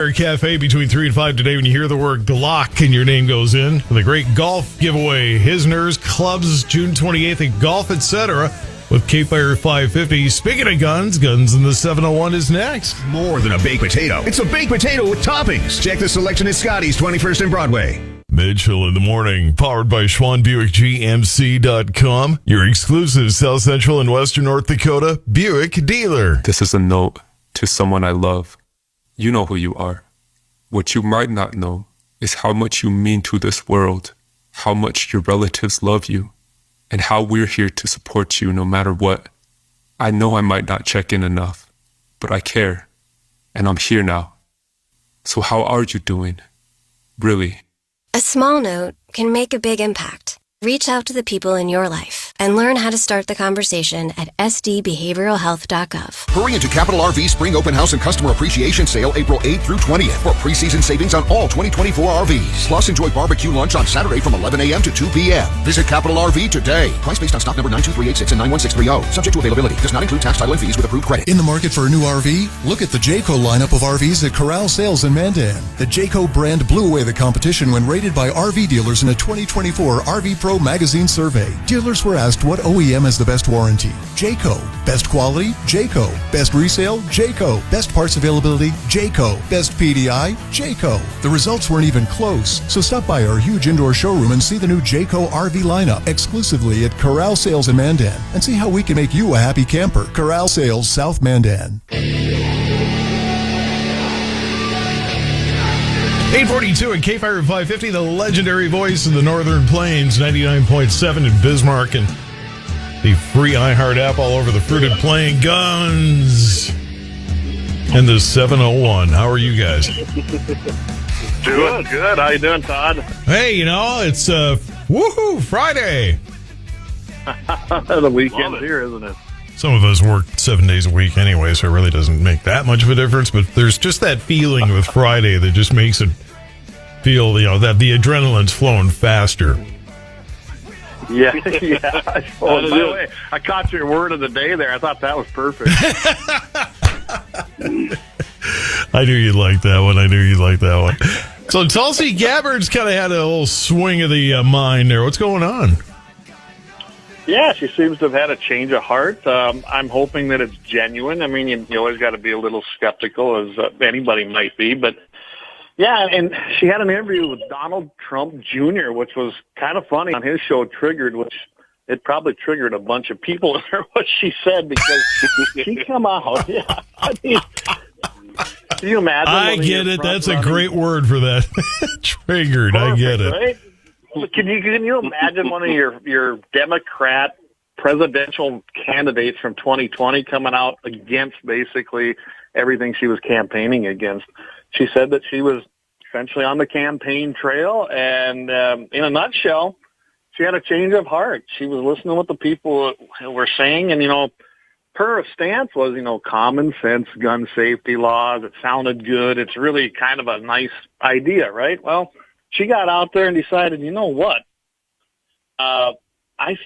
Cafe between 3 and 5 today. When you hear the word Glock and your name goes in, the great golf giveaway, Hisners, clubs, June 28th, and golf, etc. with KFYR 550. Speaking of guns in the 701 is next. More than a baked potato. It's a baked potato with toppings. Check the selection at Scotty's 21st and Broadway. Mitchell in the morning, powered by SchwannBuickGMC.com, your exclusive South Central and Western North Dakota Buick dealer. This is a note to someone I love. You know who you are. What you might not know is how much you mean to this world, how much your relatives love you, and how we're here to support you no matter what. I know I might not check in enough, but I care, and I'm here now. So how are you doing? Really? A small note can make a big impact. Reach out to the people in your life and learn how to start the conversation at sdbehavioralhealth.gov. Hurry into Capital RV Spring Open House and Customer Appreciation Sale April 8th through 20th for preseason savings on all 2024 RVs. Plus, enjoy barbecue lunch on Saturday from 11 a.m. to 2 p.m. Visit Capital RV today. Price based on stock number 92386 and 91630. Subject to availability. Does not include tax, title, and fees with approved credit. In the market for a new RV? Look at the Jayco lineup of RVs at Corral Sales in Mandan. The Jayco brand blew away the competition when rated by RV dealers in a 2024 RV Pro magazine survey. Dealers were asked what OEM has the best warranty. Jayco. Best quality? Jayco. Best resale? Jayco. Best parts availability? Jayco. Best PDI? Jayco. The results weren't even close, so stop by our huge indoor showroom and see the new Jayco RV lineup exclusively at Corral Sales in Mandan and see how we can make you a happy camper. Corral Sales, South Mandan. 842 at KFYR 550, the legendary voice of the Northern Plains, 99.7 in Bismarck, and the free iHeart app all over the fruited plain. Guns and the 701. How are you guys? Doing good. How you doing, Todd? Hey, it's woohoo Friday. The weekend's here, isn't it? Some of us work 7 days a week anyway, so it really doesn't make that much of a difference. But there's just that feeling with Friday that just makes it feel, that the adrenaline's flowing faster. Yeah. Oh, by the way, I caught your word of the day there. I thought that was perfect. I knew you'd like that one. So Tulsi Gabbard's kind of had a little swing of the mind there. What's going on? Yeah, she seems to have had a change of heart. I'm hoping that it's genuine. I mean, you always got to be a little skeptical, as anybody might be. But, yeah, and she had an interview with Donald Trump Jr., which was kind of funny on his show, Triggered, which it probably triggered a bunch of people what she said, because she come out. Yeah, I mean, can you imagine? I get it. That's a great word for that. Triggered. Perfect, I get it. Right? Can you imagine one of your Democrat presidential candidates from 2020 coming out against basically everything she was campaigning against? She said that she was essentially on the campaign trail, and in a nutshell, she had a change of heart. She was listening to what the people were saying, and, her stance was, common sense gun safety laws. It sounded good. It's really kind of a nice idea, right? Well, she got out there and decided, you know what? I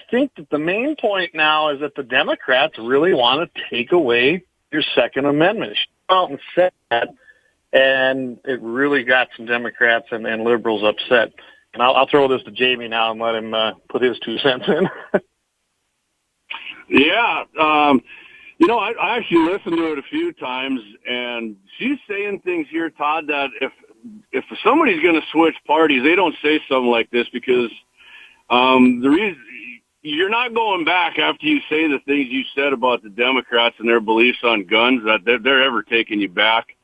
think that the main point now is that the Democrats really want to take away your Second Amendment. She came out and said that, and it really got some Democrats and liberals upset. And I'll throw this to Jamie now and let him put his 2 cents in. Yeah. I actually listened to it a few times, and she's saying things here, Todd, that if somebody's going to switch parties, they don't say something like this, because the reason you're not going back after you say the things you said about the Democrats and their beliefs on guns, that they're ever taking you back.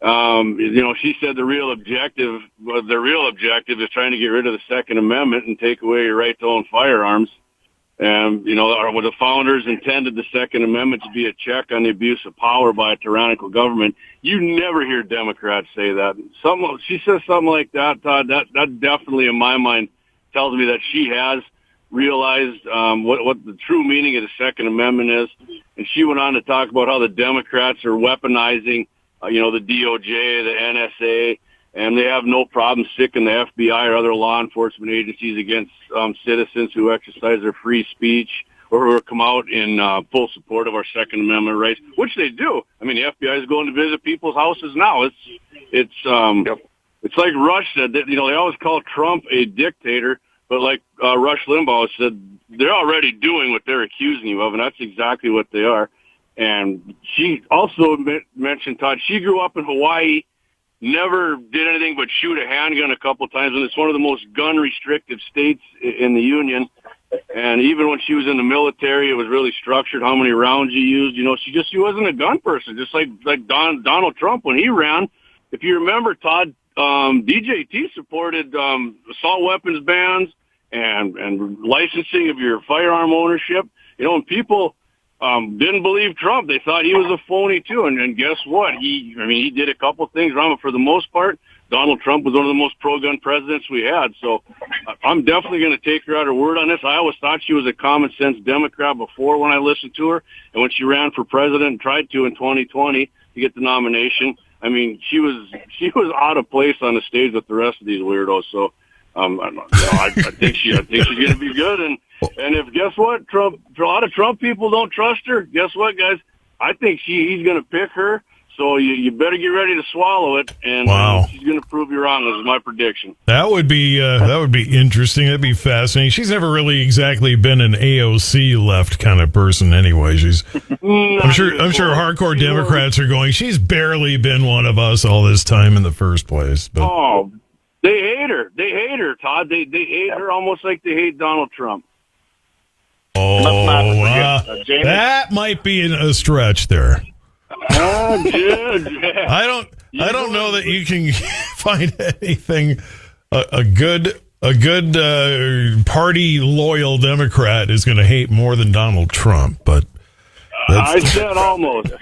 She said the real objective is trying to get rid of the Second Amendment and take away your right to own firearms. And, the founders intended the Second Amendment to be a check on the abuse of power by a tyrannical government. You never hear Democrats say that. She says something like that, Todd. That definitely, in my mind, tells me that she has realized what the true meaning of the Second Amendment is. And she went on to talk about how the Democrats are weaponizing, the DOJ, the NSA, and they have no problem sticking the FBI or other law enforcement agencies against citizens who exercise their free speech or come out in full support of our Second Amendment rights, which they do. I mean, the FBI is going to visit people's houses now. It's like Rush said that, they always call Trump a dictator, but like Rush Limbaugh said, they're already doing what they're accusing you of, and that's exactly what they are. And she also mentioned, Todd, she grew up in Hawaii, never did anything but shoot a handgun a couple times, and it's one of the most gun-restrictive states in the Union. And even when she was in the military, it was really structured how many rounds you used. She wasn't a gun person, just like Donald Trump when he ran. If you remember, Todd, DJT supported assault weapons bans and licensing of your firearm ownership. And people didn't believe Trump. They thought he was a phony too. And guess what? He did a couple things wrong, but for the most part, Donald Trump was one of the most pro-gun presidents we had. So I'm definitely going to take her at her word on this. I always thought she was a common-sense Democrat before when I listened to her. And when she ran for president and tried to in 2020 to get the nomination, she was out of place on the stage with the rest of these weirdos. So I think she's going to be good. And if, guess what, a lot of Trump people don't trust her. Guess what, guys? I think he's going to pick her. So you better get ready to swallow it, and she's going to prove you wrong. This is my prediction. That would be interesting. That'd be fascinating. She's never really exactly been an AOC left kind of person, anyway. I'm sure hardcore Democrats are going, she's barely been one of us all this time in the first place. But. Oh, they hate her. They hate her, Todd. They hate her almost like they hate Donald Trump. Oh, that might be a stretch there. I don't know that you can find anything a good party loyal Democrat is going to hate more than Donald Trump, but I said almost.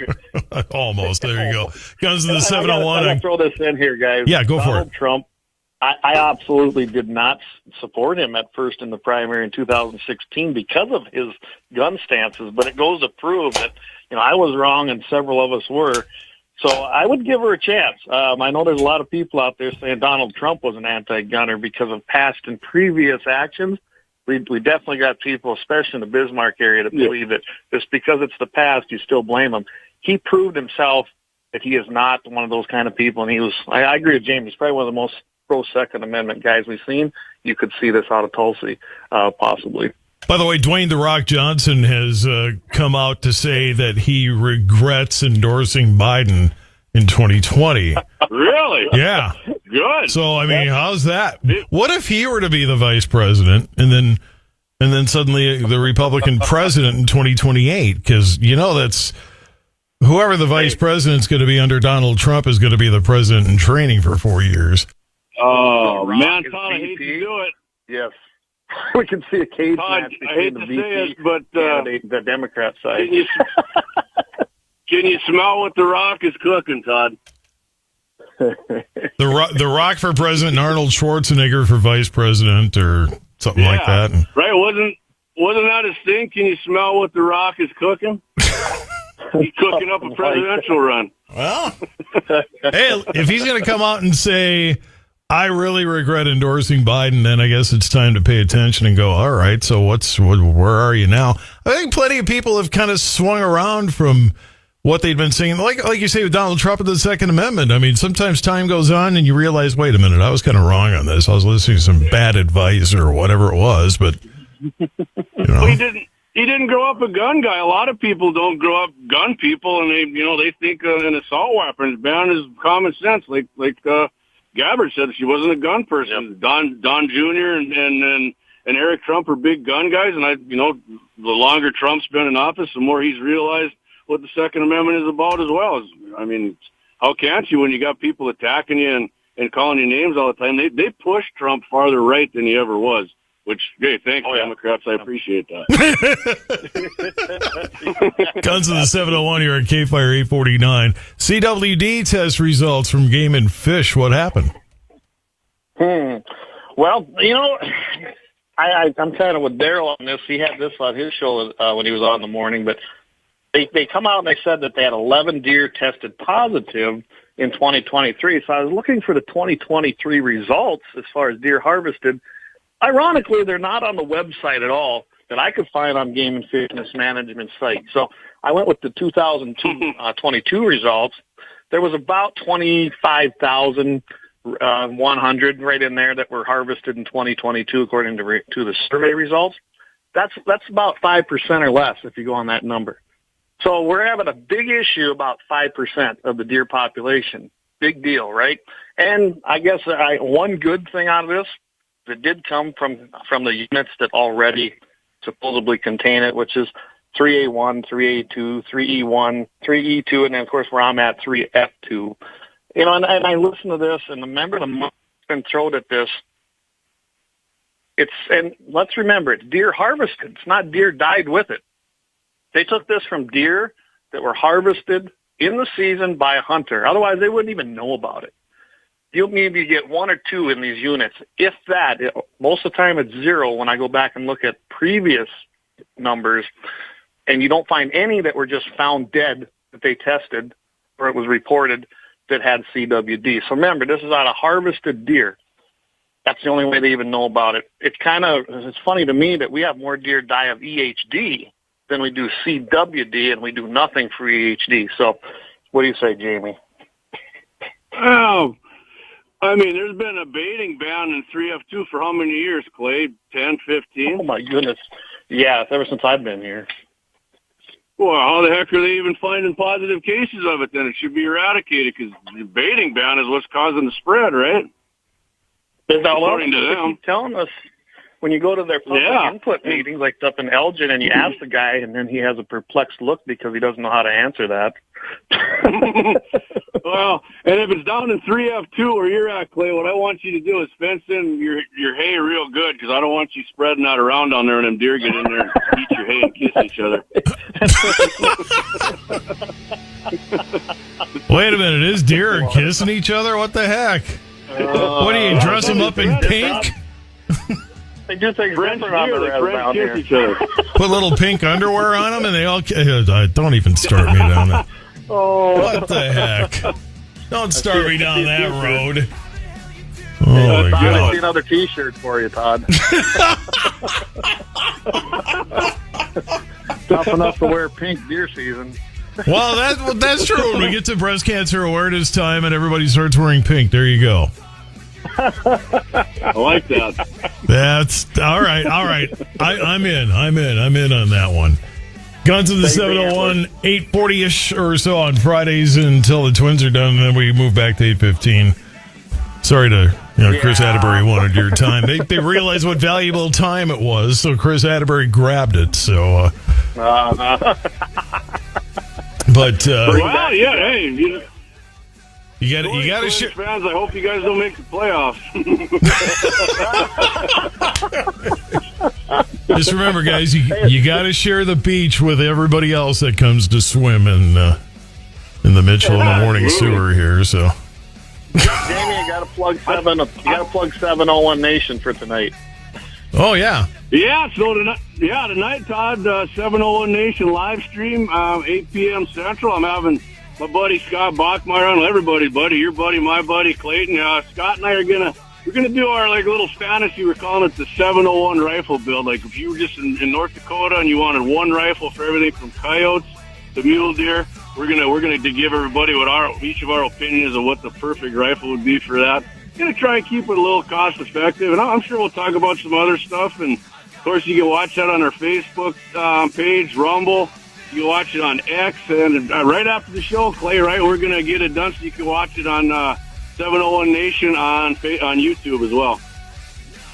Almost. There you go. Guns to the 701. I'll throw this in here, guys. Yeah, go for it. Donald Trump. I absolutely did not support him at first in the primary in 2016 because of his gun stances, but it goes to prove that, I was wrong and several of us were. So I would give her a chance. I know there's a lot of people out there saying Donald Trump was an anti-gunner because of past and previous actions. We definitely got people, especially in the Bismarck area, that believe that just because it's the past, you still blame him. He proved himself that he is not one of those kind of people, and I agree with James, he's probably one of the most pro-Second Amendment guys we've seen. You could see this out of Tulsi, possibly. By the way, Dwayne "The Rock" Johnson has come out to say that he regrets endorsing Biden in 2020. Really? Yeah. Good. So, how's that? What if he were to be the vice president and then suddenly the Republican president in 2028? Because, that's whoever the vice president's going to be under Donald Trump is going to be the president in training for 4 years. Oh, man, Todd, I hate to do it. Yes. We can see a cage Todd, match I hate between the to VP say it, but the Democrat side. Can you smell what The Rock is cooking, Todd? The Rock for president and Arnold Schwarzenegger for vice president or something like that. Right, wasn't that his thing? Can you smell what The Rock is cooking? He's cooking up a presidential run. Well, hey, if he's going to come out and say, I really regret endorsing Biden, then I guess it's time to pay attention and go, all right, so where are you now? I think plenty of people have kind of swung around from what they'd been saying. Like you say with Donald Trump and the Second Amendment. Sometimes time goes on and you realize, wait a minute, I was kind of wrong on this. I was listening to some bad advice or whatever it was, but, Well, he didn't grow up a gun guy. A lot of people don't grow up gun people, and they think an assault weapons ban is common sense. Like Gabbard said, she wasn't a gun person. Yep. Don Jr. and Eric Trump are big gun guys, and the longer Trump's been in office, the more he's realized what the Second Amendment is about as well. How can't you when you got people attacking you and calling you names all the time? They push Trump farther right than he ever was. Which, hey, thanks, Democrats. I appreciate that. Guns of the 701 here at KFYR 849. CWD test results from Game and Fish. What happened? Well, I'm kind of with Daryl on this. He had this on his show when he was on in the morning, but they come out and they said that they had 11 deer tested positive in 2023. So I was looking for the 2023 results as far as deer harvested. Ironically, they're not on the website at all. that I could find on Game and Fish Mismanagement site. So I went with the 2022 results. There was about 25,100 right in there that were harvested in 2022, according to the survey results. That's about 5% or less if you go on that number. So we're having a big issue about 5% of the deer population. Big deal, right? And I guess one good thing out of this that did come from the units that already supposedly contain it, which is 3A1, 3A2, 3E1, 3E2, and then, of course, where I'm at, 3F2. You know, and I listen to this, and remember the money's been thrown at this. And let's remember, it's deer harvested. It's not deer died with it. They took this from deer that were harvested in the season by a hunter. Otherwise, they wouldn't even know about it. You'll maybe get one or two in these units. If that, most of the time it's zero when I go back and look at previous numbers, and you don't find any that were just found dead that they tested or it was reported that had CWD. So remember, this is out of harvested deer. That's the only way they even know about it. It's funny to me that we have more deer die of EHD than we do CWD, and we do nothing for EHD. So what do you say, Jamie? Oh, I mean, there's been a baiting ban in 3F2 for how many years, Clay? 10, 15? Oh, my goodness. Yeah, ever since I've been here. Well, how the heck are they even finding positive cases of it then? It should be eradicated because the baiting ban is what's causing the spread, right? According to them. Keep telling us when you go to their public input meetings, like up in Elgin, and you ask the guy, and then he has a perplexed look because he doesn't know how to answer that. Well, and if it's down in 3F2 where you're at, Clay, what I want you to do is fence in your hay real good because I don't want you spreading that around down there and them deer get in there and eat your hay and kiss each other. Wait a minute, is deer kissing each other? What the heck? What do you dress them up in pink? They do things French different on the deer, res down here. each other. Put little pink underwear on them, and they all. Don't even start me down there. Oh, What the heck? Don't start me down that road. Oh my Todd, I see God! another T-shirt for you, Todd. Tough enough to wear pink deer season. Well, that's true. When we get to breast cancer awareness time, and everybody starts wearing pink, there you go. I like that. That's all right. All right. I'm in on that one. Guns in the 701, 8:40-ish or so on Fridays until the Twins are done, and then we move back to 8:15. Sorry to, Chris Atterbury wanted your time. They realized what valuable time it was, so Chris Atterbury grabbed it. So, but well, yeah, hey, you got to share. Fans, I hope you guys don't make the playoffs. Just remember, guys, you got to share the beach with everybody else that comes to swim in the Mitchell in the morning sewer here. So, Jamie, you got to plug 701 Nation for tonight. Oh yeah. Yeah, so tonight, Todd, 701 Nation live stream, 8 p.m. Central. I'm having my buddy Scott Bachmeyer on, everybody's buddy, your buddy, my buddy Clayton. Scott and I are gonna do our little fantasy. We're calling it the 701 rifle build. Like if you were just in North Dakota and you wanted one rifle for everything from coyotes to mule deer, we're gonna give everybody each of our opinions of what the perfect rifle would be for that. Gonna try and keep it a little cost effective, and I'm sure we'll talk about some other stuff. And of course, you can watch that on our Facebook page, Rumble. You can watch it on X, and right after the show, Clay, right, we're going to get it done so you can watch it on 701 Nation on YouTube as well.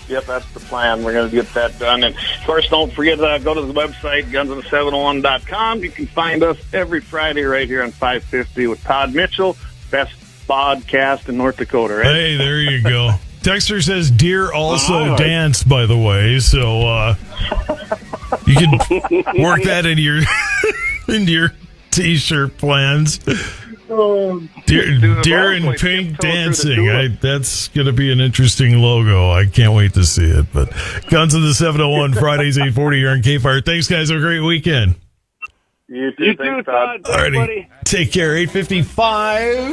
Yep, that's the plan. We're going to get that done. And, of course, don't forget to go to the website, gunsandthe701.com. You can find us every Friday right here on 550 with Todd Mitchell, best podcast in North Dakota, right? Hey, there you go. Dexter says deer also dance, by the way, so you can work that into your T-shirt plans. Deer and pink dancing. That's going to be an interesting logo. I can't wait to see it. But Guns in the 701, Fridays, 8:40 here on KFYR. Thanks, guys. Have a great weekend. You too. Thanks, Todd. Alrighty. Take care. 8:55.